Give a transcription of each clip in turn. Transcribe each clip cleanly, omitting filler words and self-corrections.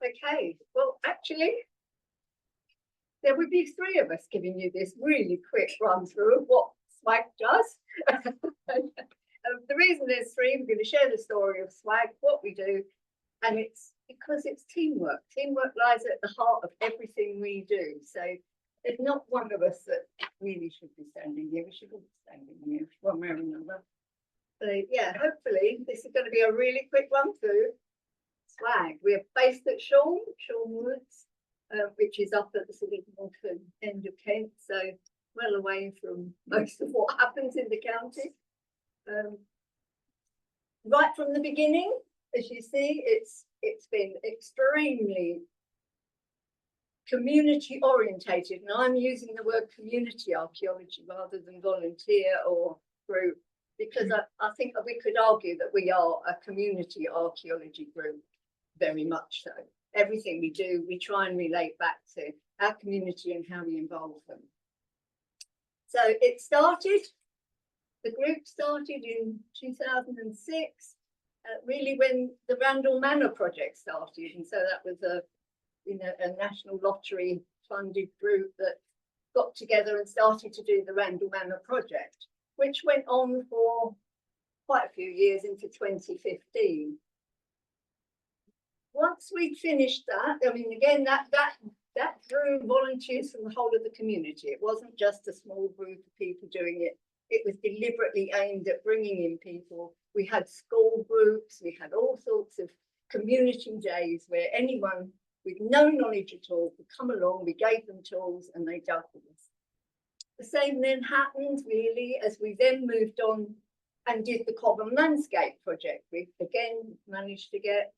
Okay, well, actually, there would be three of us giving you this really quick run through of what SWAG does. The reason there's three, we're going to share the story of SWAG, what we do, and it's because it's teamwork. Teamwork lies at the heart of everything we do. So there's not one of us that really should be standing here. We should all be standing here one way or another. So yeah, hopefully this is going to be a really quick run through SWAG. We're based at Shorne Woods, which is up at the sort of northern end of Kent, so well away from most of what happens in the county. Right from the beginning, as you see, it's been extremely community orientated, and I'm using the word community archaeology rather than volunteer or group, because I think that we could argue that we are a community archaeology group, very much so. Everything we do, we try and relate back to our community and how we involve them. So it started, the group started in 2006, really when the Randall Manor project started, and so that was a national lottery funded group that got together and started to do the Randall Manor project, which went on for quite a few years into 2015. Once we'd finished that, I mean, again, that drew volunteers from the whole of the community. It wasn't just a small group of people doing it. It was deliberately aimed at bringing in people. We had school groups, we had all sorts of community days where anyone with no knowledge at all could come along, we gave them tools and they dug with us. The same then happened really as we then moved on and did the Cobham Landscape project. We again managed to get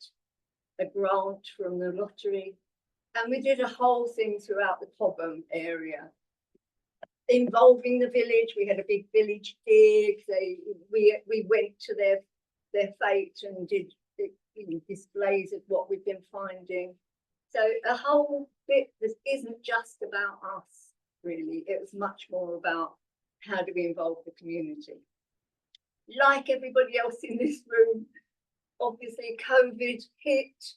a grant from the lottery, and we did a whole thing throughout the Cobham area involving the village. We had a big village dig. We went to their fete and did displays of what we've been finding. So a whole bit that isn't just about us, really. It was much more about how do we involve the community. Like everybody else in this room, obviously COVID hit,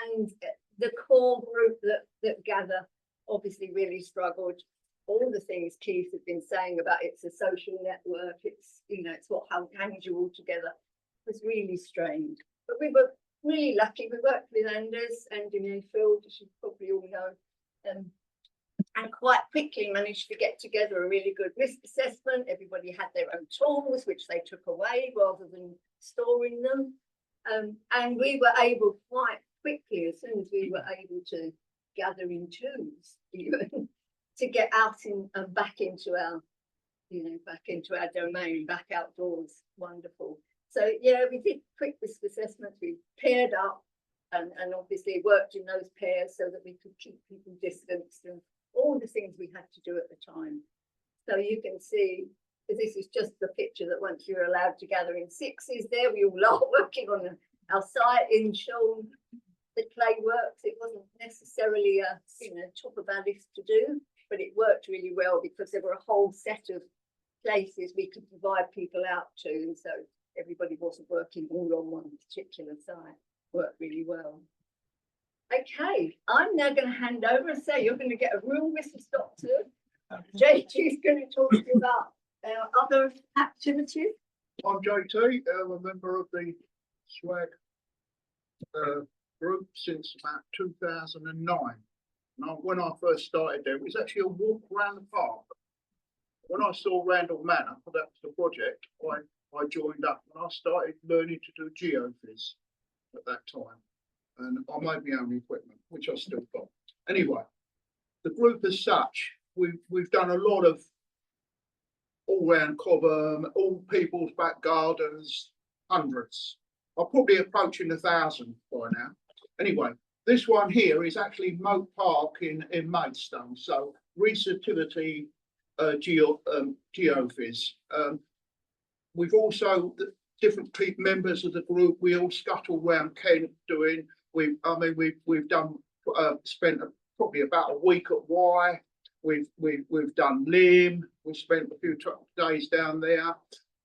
and the core group that gather obviously really struggled. All the things Keith had been saying about it's a social network, it's it's what hangs you all together, was really strained. But we were really lucky. We worked with Anders and in Mayfield, as you probably all know, and quite quickly managed to get together a really good risk assessment. Everybody had their own tools, which they took away rather than storing them. And we were able quite quickly, as soon as we were able to gather in twos, even, to get out and back into our, back into our domain, back outdoors. Wonderful. So yeah, we did quick risk assessments. We paired up and obviously worked in those pairs so that we could keep people distanced and all the things we had to do at the time. So you can see, this is just the picture that once you're allowed to gather in sixes there, we all are working on our site in Shorne, the clay works. It wasn't necessarily a top of our list to do, but it worked really well because there were a whole set of places we could provide people out to, and so everybody wasn't working all on one particular site. Worked really well. Okay, I'm now going to hand over and say you're going to get a real whistle stop tour. JT is going to talk to you about other activities. I'm JT, a member of the SWAG group since about 2009. And when I first started there, it was actually a walk around the park. When I saw Randall Manor, that was the project, I joined up and I started learning to do geophys at that time. And I made my own equipment, which I still got. Anyway, the group as such, we've done a lot of all round Cobham, all people's back gardens, hundreds. I'm probably approaching 1,000 by now. Anyway, this one here is actually Moat Park in Maidstone. So receptivity geophys. We've also, the different members of the group, we all scuttle around Kent doing. We've done spent probably about a week at Wye. We've done Lim. We've spent a few days down there.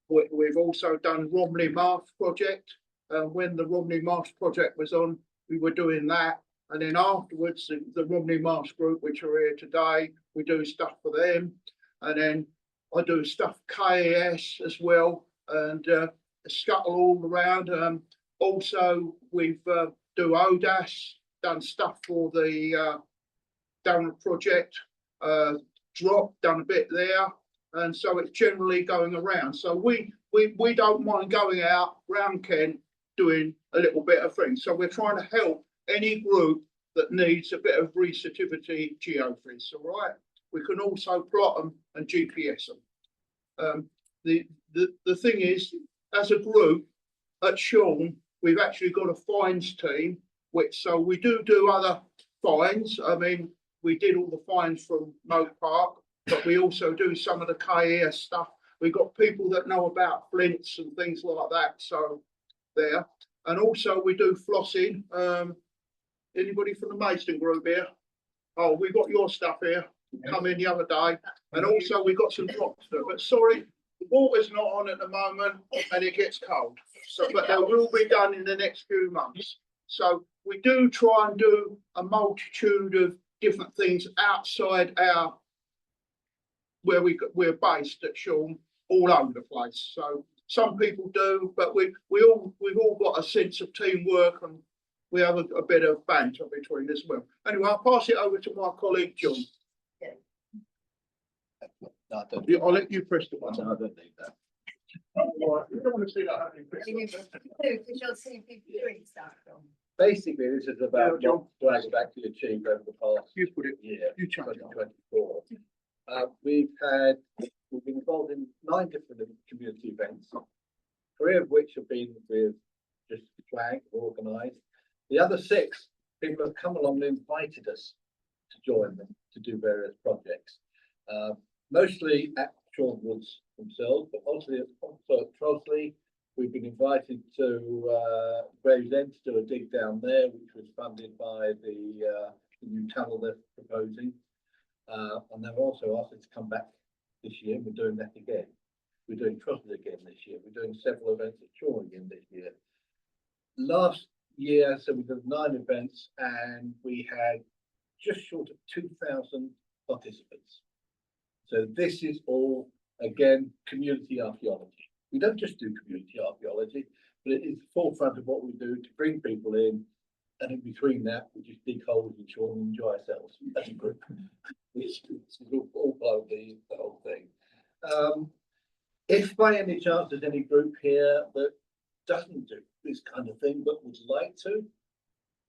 We've also done Romley Marsh project. when the Romney Marsh project was on, we were doing that. And then afterwards, the Romney Marsh group, which are here today, we do stuff for them. And then I do stuff KAS as well, and scuttle all around. Also, we've do ODAS, done stuff for the Donald project, drop, done a bit there. And so it's generally going around. So we don't mind going out round Kent doing a little bit of things. So we're trying to help any group that needs a bit of receptivity geophys, all right? We can also plot them and GPS them. The thing is, as a group at Shorne, we've actually got a finds team, so we do other finds. I mean, we did all the finds from Moat Park, but we also do some of the KAS stuff. We've got people that know about flints and things like that, so there. And also we do flossing. Anybody from the Mason group here? Oh, we got your stuff here. Come in the other day. And also we got some drops there. But sorry, the water's not on at the moment and it gets cold. So, but they will be done in the next few months. So we do try and do a multitude of different things outside our where we're based at Shorne, all over the place. So some people do, but we've all got a sense of teamwork, and we have a bit of banter between as well. Anyway, I'll pass it over to my colleague John. No, I don't. I'll let you press the button. I don't need that. Right. You don't want to see that happening, Chris. Because you'll see people doing stuff. Basically, this is about Yeah, John. what I've actually achieved over the past You put it. year, You change it. 2024. We've been involved in 9 different community events, 3 of which have been with just flag organised. The other 6 people have come along and invited us to join them to do various projects, mostly at Shorne Woods themselves, but also at Trosley. We've been invited to Gravesend to do a dig down there, which was funded by the new tunnel they're proposing. And they've also asked us to come back this year, and we're doing that again. We're doing Trosley again this year. We're doing several events at Shorne again this year. Last year, so we did 9 events, and we had just short of 2,000 participants. So this is all, again, community archaeology. We don't just do community archaeology, but it is the forefront of what we do to bring people in. And in between that, we just dig holes in Shorne and enjoy ourselves as a group. It's all part of the whole thing. If by any chance there's any group here that doesn't do this kind of thing but would like to,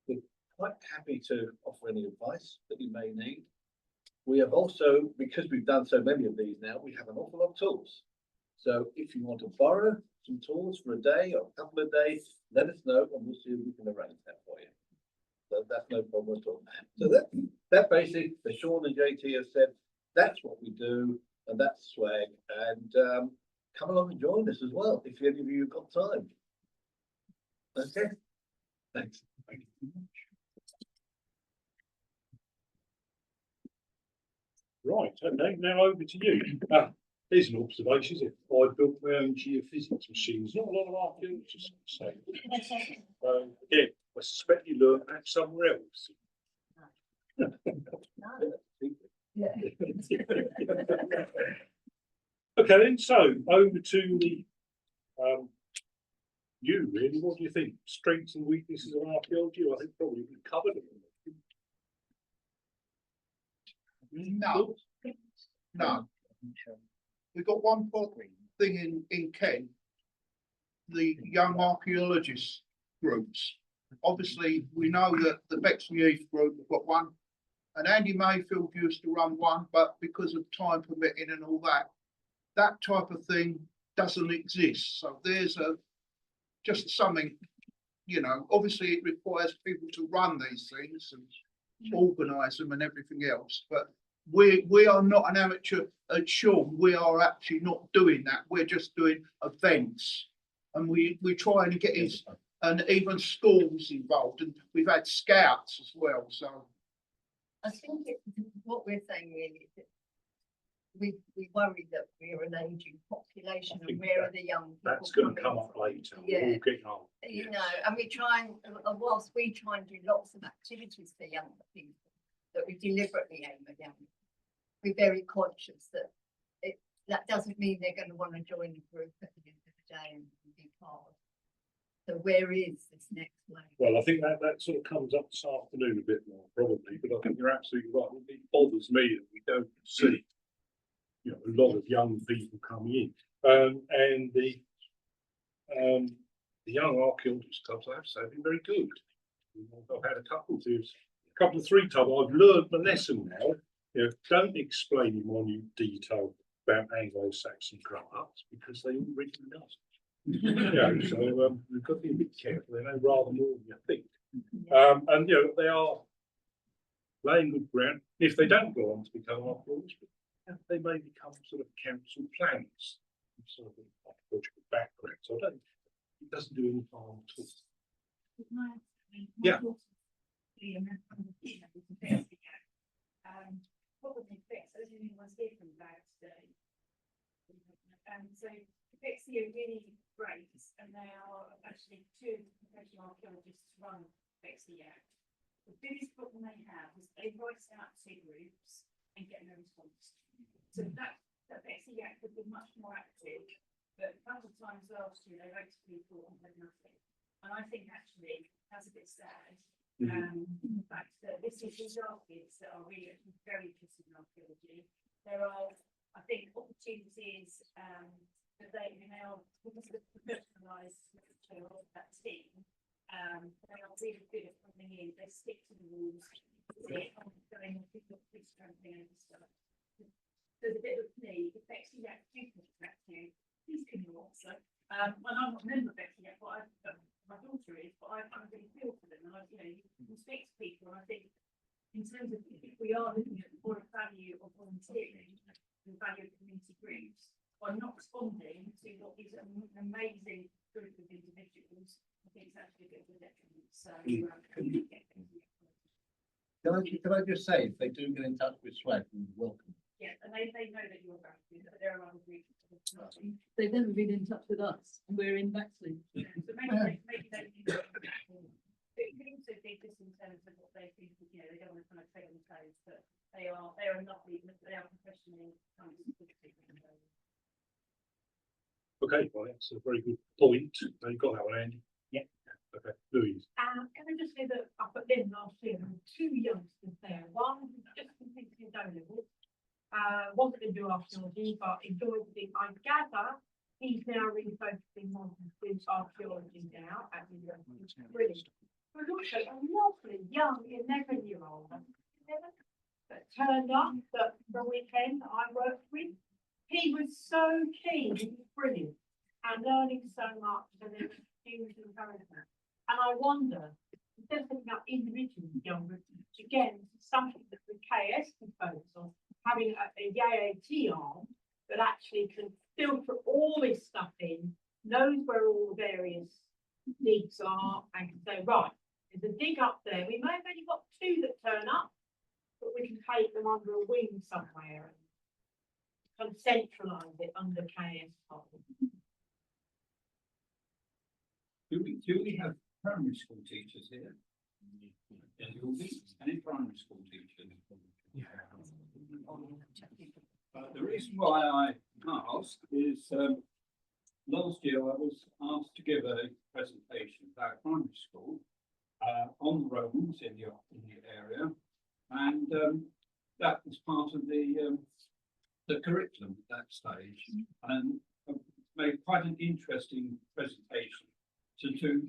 we're quite happy to offer any advice that you may need. We have also, because we've done so many of these now, we have an awful lot of tools. So if you want to borrow some tools for a day or a couple of days, let us know and we'll see if we can arrange that for you. So that's no problem at all. So that basically, the Shorne and JT have said, that's what we do, and that's swag. And come along and join us as well, if any of you have got time. Okay, thanks. Thank you very much. Right, okay, now over to you. Here's an observation, if I built my own geophysics machines, not a lot of archaeologists say. Again, I suspect you learned that somewhere else. Okay, then, so over to the you really, what do you think? Strengths and weaknesses of archaeology? I think probably we covered it. No. No. We've got one thing in Kent, the young archaeologist groups. Obviously, we know that the Bexley Heath group have got one, and Andy Mayfield used to run one, but because of time permitting and all that, that type of thing doesn't exist. So there's just something, you know, obviously it requires people to run these things and organise them and everything else, but we are not an amateur at Shorne. We are actually not doing that. We're just doing events, and we try and get in, and even schools involved, and we've had scouts as well. So I think what we're saying really is that we worry that we're an aging population, and where are the young people? That's going to come coming up later. Yeah. We're all getting old. You know, and we try and, whilst we try and do lots of activities for younger people that we deliberately aim at young, we're very conscious that that doesn't mean they're going to want to join the group at the end of the day and be part of. So where is this next wave? Well, I think that sort of comes up this afternoon a bit more probably, but I think you're absolutely right. It bothers me that we don't see, you know, a lot of young people coming in, and the young archaeologists clubs, I have to say, have been very good. I've had a couple of three times. I've learned the lesson now. You know, don't explain in minute detail about Anglo-Saxon clubs because they all read the dust. So we've got to be a bit careful. They know rather more than you think, and you know they are laying good ground. If they don't go on to become archaeologists, they may become sort of council planners, sort of archaeological background. So I don't. It doesn't do any harm at all. Yeah. What would they fix? I don't think anyone's here from that today. So Fixia really great, and they are actually two professional archaeologists run Fixia. The biggest problem they have is they write out to groups and get no response. So that Fixia could be much more active, but a couple of times last year they wrote to people and had nothing. And I think actually that's a bit sad. The fact that these are kids that are really very interested in archaeology. There are, I think, opportunities that they are, because of the professionalised nature of that team, they are really good at coming in. They stick to the rules. They're going and pick up this kind of thing and stuff. There's a bit of me. If Bexley do contact you, please can you also? And I'm not a member of Bexley yet, but my daughter is, but I kind of really feel for them. And you can speak to people, and I think in terms of if we are looking at the broader value of volunteering and the value of community groups, by not responding to what is an amazing group of individuals, I think it's actually a bit of a detriment. So Can I just say, if they do get in touch with Swag, we're welcome. yeah, and they know that you're about to, but there are other groups. They've never been in touch with us, and we're in Bexley. Yeah, so maybe they need to. It could also be just in terms of what they think, you know, they don't want to kind of take on the toes, but they are lovely, they are professionally kind of Okay, well, that's a very good point. You got that one, Andy? Yeah. Okay, Louise. Can I just say that up at Lynn last year, there were two youngsters there. One who just completed his O-level, wanted to do archaeology, but enjoyed it. I gather he's now really focusing on with archaeology now at the university. Brilliant. But also a lovely young 11-year-old that turned up that the weekend that I worked with. He was so keen, he was brilliant, and learning so much, and then huge encouragement. And I wonder, just thinking about individual younger, again, something that the KS can focus on, having a YAT arm that actually can filter all this stuff in, knows where all the various digs are, and can say, right, there's a dig up there. We may have only got two that turn up, but we can take them under a wing somewhere and kind of centralise it under KS. Do we have primary school teachers here? Any primary school teachers? Yeah. The reason why I asked is last year I was asked to give a presentation about primary school on the Romans in the area, and that was part of the curriculum at that stage, and made quite an interesting presentation to two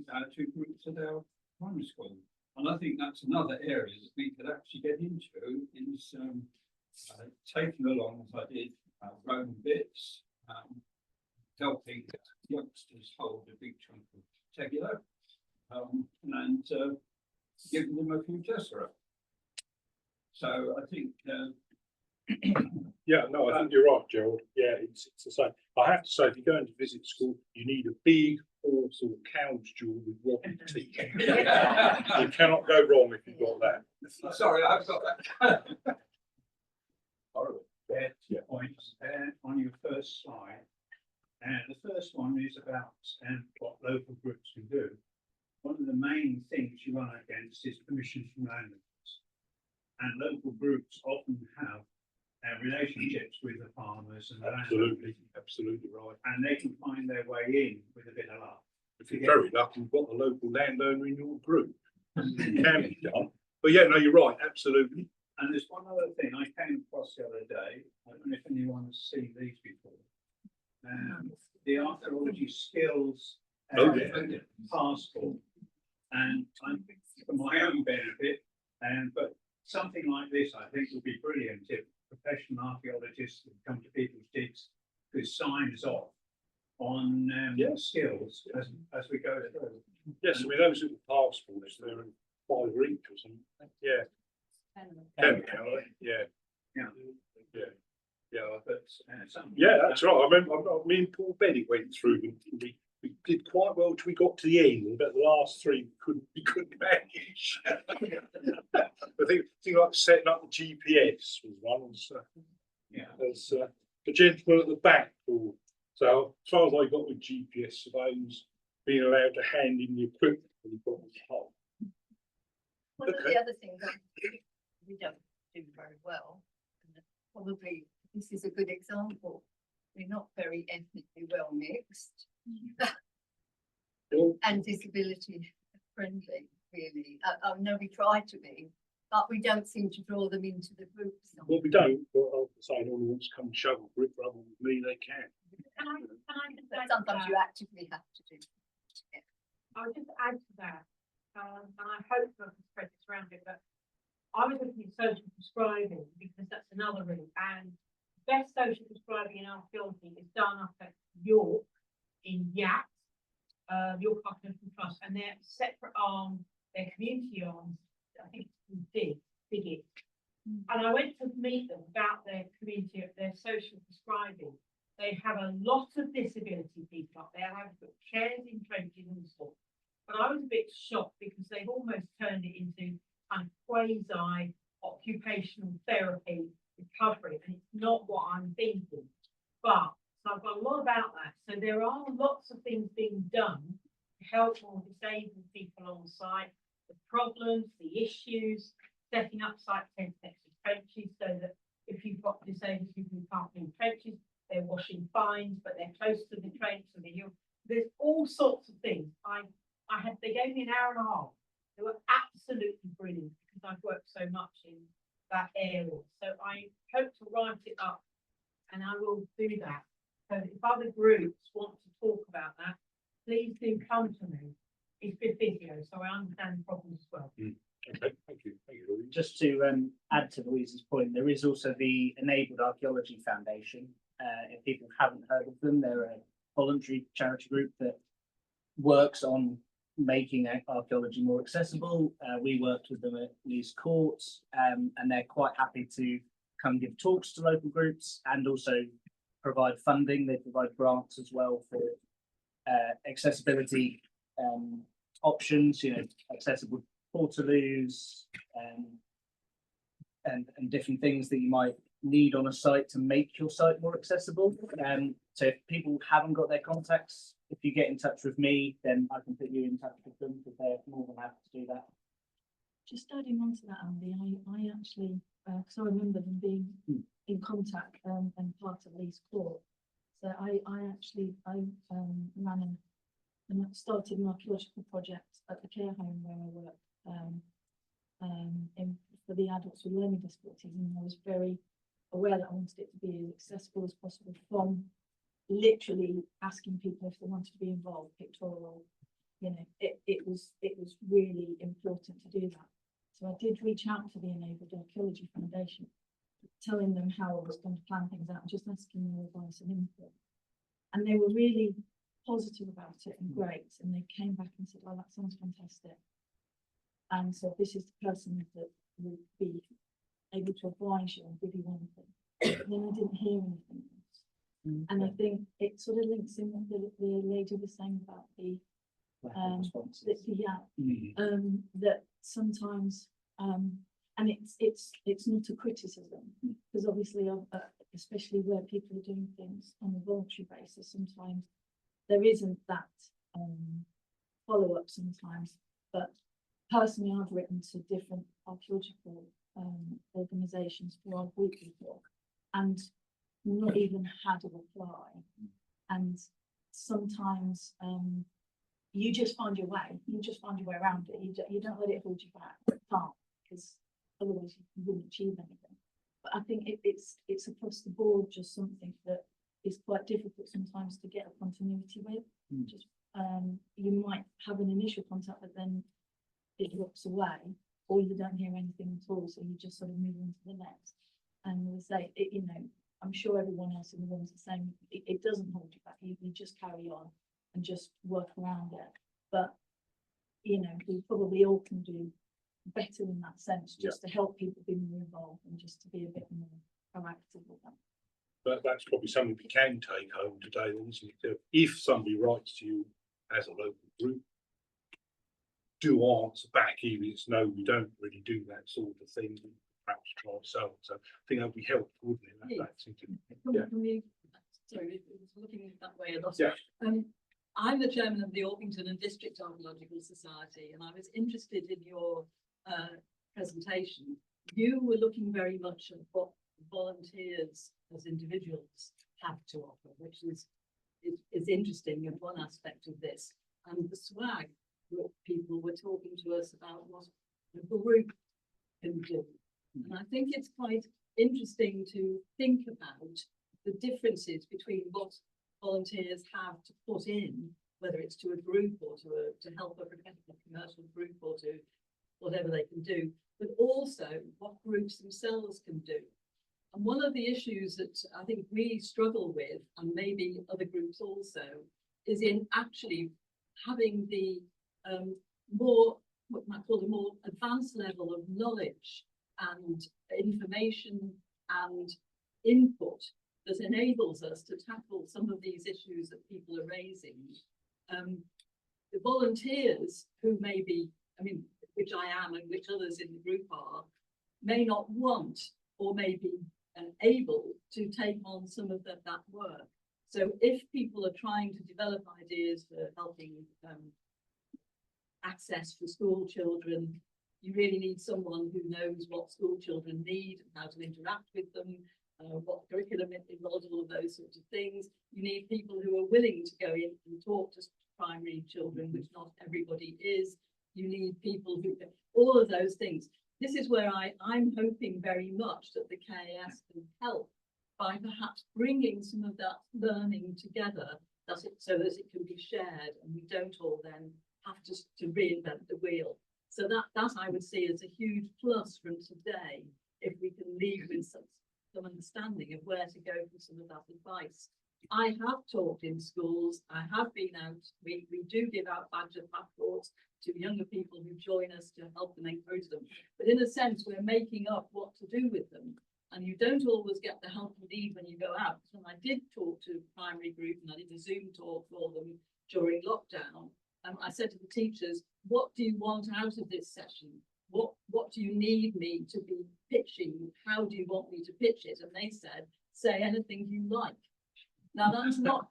groups at our primary school. And I think that's another area that we could actually get into, is taking along, as I did, Roman bits, helping youngsters hold a big chunk of tegulo, and giving them a few tessera. So I think Yeah, no, I think you're right, Gerald. Yeah, it's the same. I have to say, if you're going to visit school, you need a big horse or cow stool with wobbly teeth. You cannot go wrong if you've got that. sorry, I've got that. Horrible. Points on your first slide, And the first one is about what local groups can do. One of the main things you run against is permission from landowners. And local groups often have relationships with the farmers and the Absolutely, landowners, absolutely right. and they can find their way in with a bit of luck. If you're very lucky, you've got the local landowner in your group. It can be done. But yeah, no, you're right, absolutely. And there's one other thing I came across the other day. I don't know if anyone has seen these before. The archaeology skills Oh, yeah. passport. And for my own benefit, but something like this, I think, would be brilliant if professional archaeologists would come to people's digs with signs off on skills as we go through. Yes, I mean, those little passports, they're in 5 each or something. Yeah. 10, yeah. Yeah. Yeah. Yeah. But something Yeah, like that's that. right. I remember me and Paul Bennett went through them. We did quite well till we got to the end, but the last 3 we couldn't manage. I think like setting up the GPS was one. Yeah. There's the gentleman at the back. So as far as I got with GPS surveys, being allowed to hand in the equipment when you got the hole. One of Okay. the other things that we don't do very well, and probably this is a good example, we're not very ethnically well mixed. And disability friendly, really. I know we try to be, but we don't seem to draw them into the groups. Well, we don't, but I'll say anyone who wants to come and shovel brick rubble with me, they can. Can I just But add to sometimes that? you actively have to do. I'll just add to that, and I hope not to spread this around it, but I was looking at social prescribing because that's another route, and best social prescribing in archaeology is done up at York in Yat, York Archaeological Trust, and their separate arm, their community arms, I think it's Dig It. And I went to meet them about their community, their social prescribing. They have a lot of disability people up there. I've got chairs in trenches and stuff. But I was a bit shocked because they've almost turned it into kind of quasi occupational therapy recovery, and it's not what I'm thinking. But so I've got a lot about that. So there are lots of things being done to help more disabled people on site, the problems, the issues, setting up site tents next to trenches so that if you've got disabled people who can't be in trenches, they're washing fines, but they're close to the trench, so there's all sorts of things. They gave me an hour and a half. They were absolutely brilliant because I've worked so much in that area. So I hope to write it up, and I will do that. So if other groups want to talk about that, please do come to me. It's good physio, so I understand the problems as well. Okay, thank you. Thank you, Louise. Just to add to Louise's point, there is also the Enabled Archaeology Foundation. If people haven't heard of them, they're a voluntary charity group that works on making archaeology more accessible. We worked with them at Leeds Courts, and they're quite happy to come give talks to local groups and also provide funding. They provide grants as well for accessibility options, accessible portaloos and different things that you might need on a site to make your site more accessible. So if people haven't got their contacts, if you get in touch with me, then I can put you in touch with them because they're more than happy to do that. Just adding on to that, Andy, I actually, because I remember them being in contact and part of Leeds Court. So I ran and started an archaeological project at the care home where I work for the adults with learning disabilities, and I was very aware that I wanted it to be as accessible as possible, from literally asking people if they wanted to be involved, pictorial, it was really important to do that. So I did reach out to the Enabled Archaeology Foundation, telling them how I was going to plan things out, and just asking their advice and input. And they were really positive about it and great. And they came back and said, "Oh, that sounds fantastic." And so this is the person that would be able to advise you and give you anything. And then I didn't hear anything else. And I think it sort of links in with the lady was saying about the that sometimes and it's not a criticism, because obviously especially where people are doing things on a voluntary basis, sometimes there isn't that follow-up sometimes. But personally, I've written to different archaeological organisations for our group before, and not even had a reply. And sometimes you just find your way. You just find your way around it. You don't let it hold you back. You can't, because otherwise you wouldn't achieve anything. But I think it's across the board just something that is quite difficult sometimes to get a continuity with. Just you might have an initial contact, but then it drops away, or you don't hear anything at all, so you just sort of move on to the next. And as I say, you know, I'm sure everyone else in the room is the same. It doesn't hold you back. You just carry on and just work around it. But you know, we probably all can do better in that sense, just to help people be more involved and just to be a bit more proactive with them. But that's probably something we can take home today, then, isn't it? If somebody writes to you as a local group, do answer back, even if it's no, we don't really do that sort of thing. Perhaps try so. So I think that would be helpful, wouldn't it? Sorry, it was looking that way a lot. Yeah. I'm the chairman of the Orpington and District Archaeological Society, and I was interested in your presentation. You were looking very much at what volunteers as individuals have to offer, which is interesting and one aspect of this. And the swag that people were talking to us about what the group can do. And I think it's quite interesting to think about the differences between what volunteers have to put in, whether it's to a group or to help a professional commercial group or to whatever they can do, but also what groups themselves can do. And one of the issues that I think we struggle with, and maybe other groups also, is in actually having the more, what you might call a more advanced level of knowledge and information and input that enables us to tackle some of these issues that people are raising. The volunteers who may be, I mean, which I am and which others in the group are, may not want or may be able to take on some of that work. So if people are trying to develop ideas for helping access for school children, you really need someone who knows what school children need and how to interact with them, what curriculum involves, all of those sorts of things. You need people who are willing to go in and talk to primary children, which not everybody is. You need people who, all of those things. This is where I'm hoping very much that the KAS can help by perhaps bringing some of that learning together, so that it can be shared and we don't all then have to reinvent the wheel. So that I would see as a huge plus from today, if we can leave with some understanding of where to go for some of that advice. I have taught in schools, I have been out, we do give out badge and passports to younger people who join us to help them, encourage them. But in a sense, we're making up what to do with them. And you don't always get the help you need when you go out. When I did talk to a primary group and I did a Zoom talk for them during lockdown, I said to the teachers, what do you want out of this session? What do you need me to be pitching? How do you want me to pitch it? And they said, say anything you like. Now that's not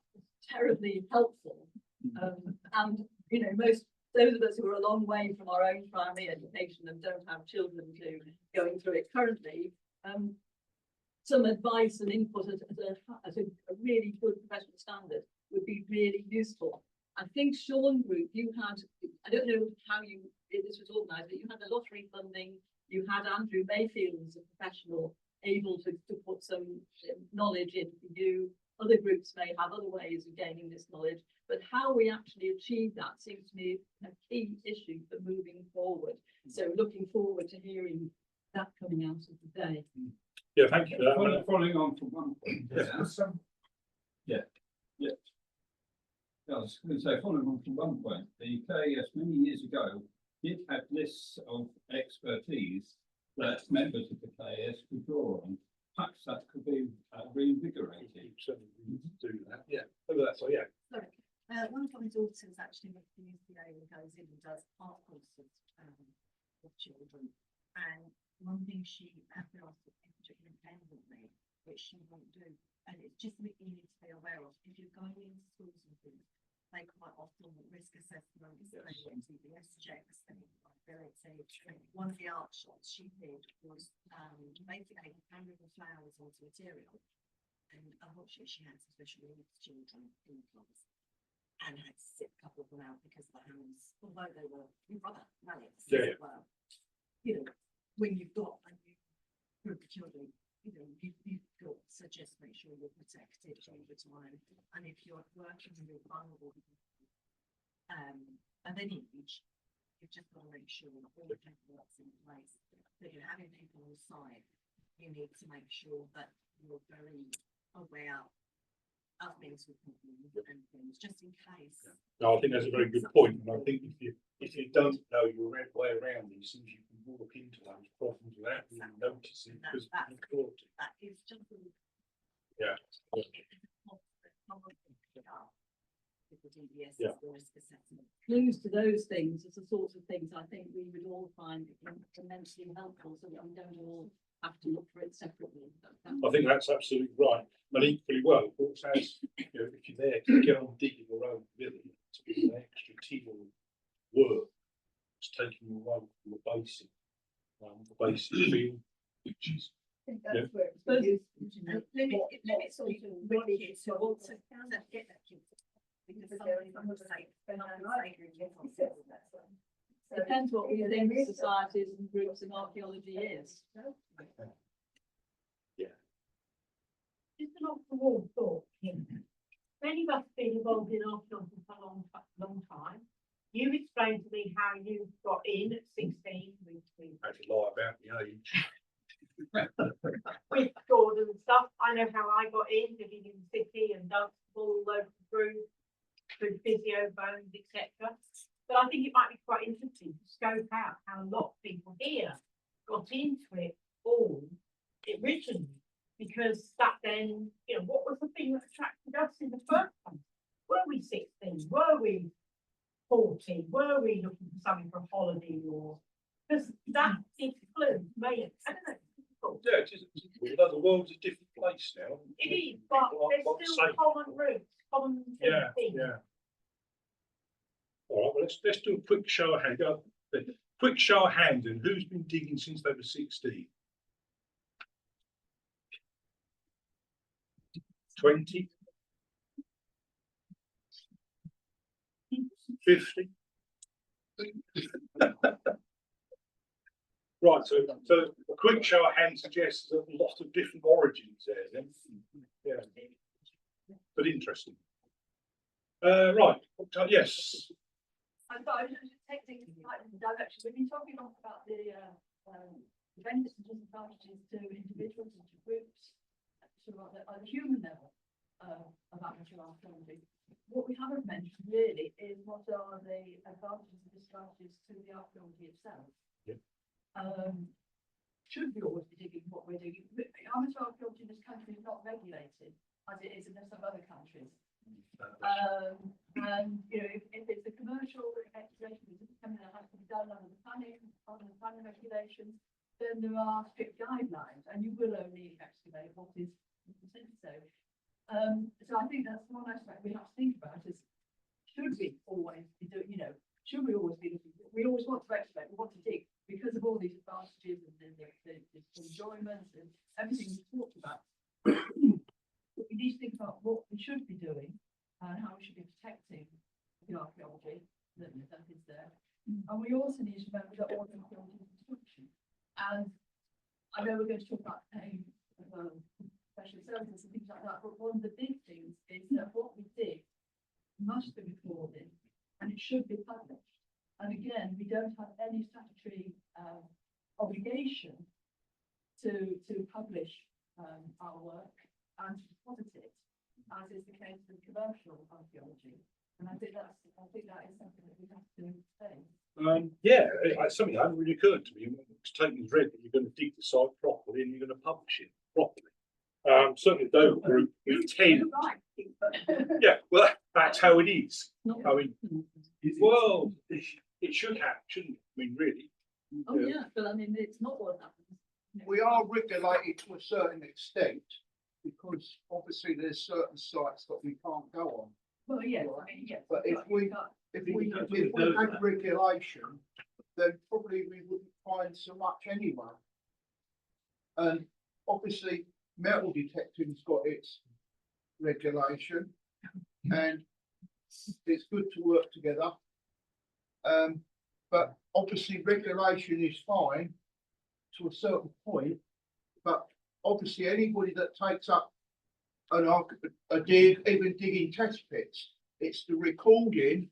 terribly helpful. And you know, those of us who are a long way from our own primary education and don't have children going through it currently, some advice and input at a really good professional standard would be really useful. I think Shorne Group, you had, I don't know how this was organised, but you had the lottery funding, you had Andrew Mayfield as a professional able to put some knowledge in for you. Other groups may have other ways of gaining this knowledge, but how we actually achieve that seems to me a key issue for moving forward. So looking forward to hearing that coming out of the day. Yeah, thank you for that. Following on from one point. I was going to say, following on from one point, the KAS many years ago did have lists of expertise that members of the KAS could draw on. Perhaps that could be reinvigorated. Certainly we need to do that. Yeah. Over that. So yeah. Sorry. One of my daughters actually with the UCA and goes in and does art courses with children. And one thing she has been asked to do independently which you won't do. And it's just something you need to be aware of. If you're going into schools and things, they quite often risk assessments, they do TBS checks, they do liability. One of the art shots she did was basically handing the flowers onto material. And unfortunately, she had some special needs children in the class and had to sit a couple of them out because the hands, although they were brother relics as well. You know, when you've got a new group of children, you know, you've got to just make sure you're protected all the time. And if you're working with vulnerable and any age, you've just got to make sure that all the paperwork's in place. That you're having people on site, you need to make sure that you're very aware of things with problems and things, just in case. No, I think that's a very good point, and I think if you don't know your way around these things, you can walk into those problems without even noticing because That is just a yeah. with the DBS Yeah. risk assessment. Clues to those things are the sorts of things I think we would all find immensely helpful, so that we don't all have to look for it separately. I think that's absolutely right. And equally well, of course, as you know, if you're there to get on digging your own village, it's an extra team work. It's taking you away from the basic field, which is I think that's where it's used. And limits sort of really kids who want to get that kid. Because some would say, Depends what we think societies and groups in archaeology is. Just an off-the-wall thought. Many of us have been involved in archaeology for a long time. You explained to me how you got in at 16 I could lie about the age. with Gordon and stuff. I know how I got in, living in the city and done full local group, through physio, bones, etc. But I think it might be quite interesting to scope out how a lot of people here got into it all originally. Because that then, you know, what was the thing that attracted us in the first place? Were we 16? Were we 40? Were we looking for something for a holiday or? Because that is clue, mate. I don't know. It's difficult. Yeah, it is. Although the world's a different place now. It is, but there's still common roots, common Yeah, things. yeah. All right, well, let's do a quick show of hands. Quick show of hands, and who's been digging since they were 16? 20? 50? Right, so a quick show of hands suggests a lot of different origins there then. Yeah. But interesting. Right, yes. I was just taking slightly in the direction. We've been talking a lot about the benefits and disadvantages to individuals and to groups, sort of on the human level of amateur archaeology. What we haven't mentioned really is what are the advantages and disadvantages to the archaeology itself. Yep. Should we always be digging what we're digging? Amateur archaeology in this country is not regulated as it is in some other countries. And you know, if it's a commercial excavation, it's something that has to be done under the planning regulations, then there are strict guidelines, and you will only excavate what is necessary. So I think that's one aspect we have to think about: is should we always be doing? You know, should we always be looking? We always want to excavate, we want to dig because of all these advantages and the enjoyment and everything we talked about. But we need to think about what we should be doing and how we should be protecting the archaeology that is there. And we also need to remember that all archaeology is construction. And I know we're going to talk about paying special services and things like that, but one of the big things is that what we dig must be recorded and it should be published. And again, we don't have any statutory obligation to publish our work and to deposit it, as is the case with commercial archaeology. And I think that is something that we have to say. Yeah, it's something that hadn't really occurred to me. It's taken as read that you're going to dig the site properly and you're going to publish it properly. Certainly, those group with 10. Yeah, well, that's how it is. I mean, well, it should happen, shouldn't it? I mean, really. Oh, yeah, but I mean, it's not what happens. We are regulated to a certain extent, because obviously there's certain sites that we can't go on. Well, yes, I mean, yes. But if we had regulation, then probably we wouldn't find so much anyway. And obviously metal detecting's got its regulation and it's good to work together. But obviously regulation is fine to a certain point, but obviously anybody that takes up a dig, even digging test pits, it's the recording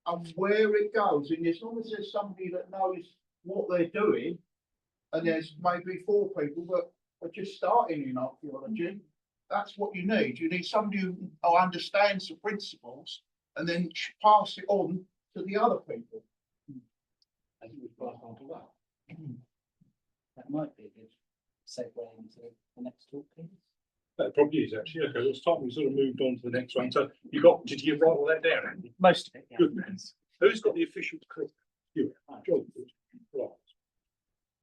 and where it goes. And as long as there's somebody that knows what they're doing, and there's maybe 4 people that are just starting in archaeology, that's what you need. You need somebody who understands the principles and then pass it on to the other people. And it was passed on to that. That might be a good segue into the next talk, please. That probably is actually. Okay, well, it's time we sort of moved on to the next one. So did you write all that down, Andy? Most of it, yeah. Good man. Who's got the official clip?